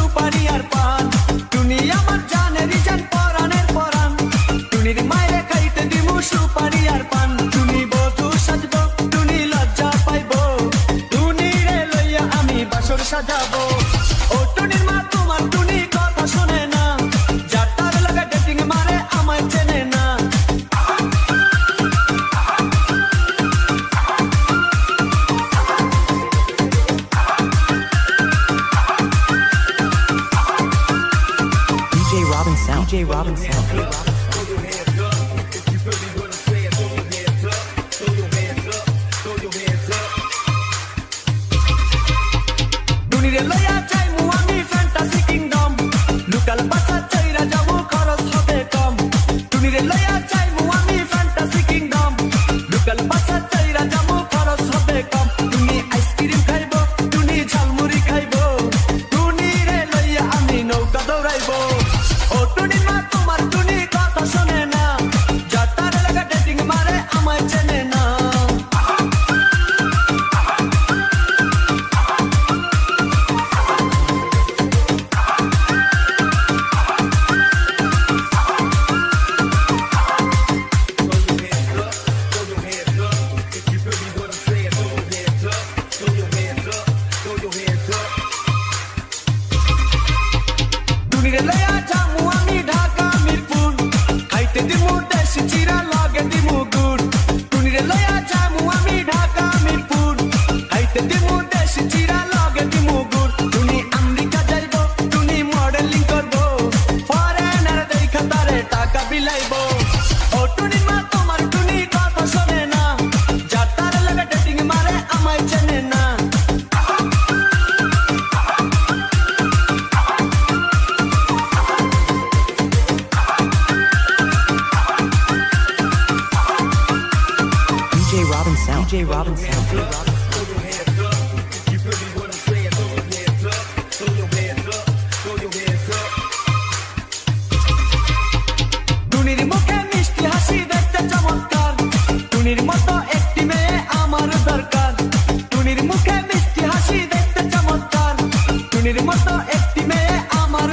সুপারি আর পান। টুনি আমার জানেরই জান পরাণের পরাণ, টুনির মায়ের খাইতে দিমু সুপারি আর পান। টুনি বধূ সাজবো, টুনি লজ্জা পাইবো, টুনিরে লইয়া আমি বাসর সাজাবো। ও টুনির মা তোমার টুনি কথা শোনে না, যার তার লাগা ডেটিং মারে আমায় চেনে না। DJ Robin Sound. DJ Robin Sound. টুনিরে লইয়া যাইমু আমি ফ্যান্টাসি কিংডম, লুকাল বাসা চাইরা যাবো খরচ হবে কম। টুনিরে লইয়া যাইমু আমি ফ্যান্টাসি কিংডম, লুকাল বাসা চাইরা যাবো খরচ হবে কম। টুনি আইসক্রিম খাইবো, টুনি ঝালমুড়ি খাইবো, টুনিরে লইয়া আমি নৌকা দৌড়াইবো। ও টুনির মা তোমার টুনি কথা শোনে না, যার তার লাগা ডেটিং মারে আমায় চেনে না। টুনিরে লইয়া যামু আমি ঢাকা মিরপুর, খাইতে দিমু দেশি চিরা লগে দিমু গুড়। টুনিরে লইয়া যামু আমি ঢাকা মিরপুর, খাইতে দিমু দেশি চিরা লগে দিমু গুড়। টুনি আমেরিকা যাইবো, টুনি মডেলিং করবো, ফরেনার দেখা তারে টাকা বিলাইবো। ও টুনির মা তোমার টুনি কথা শোনে না, যার তার লাগা ডেটিং মারে আমায় চেনে না। DJ Robin Sound. DJ Robin Sound. টুনির মুখে মিষ্টি হাসি দেখতে চমৎকার, টুনির মতো একটি মেয়ে আমার দরকার। টুনির মুখে মিষ্টি হাসি দেখতে চমৎকার, টুনির মতো একটি মেয়ে আমার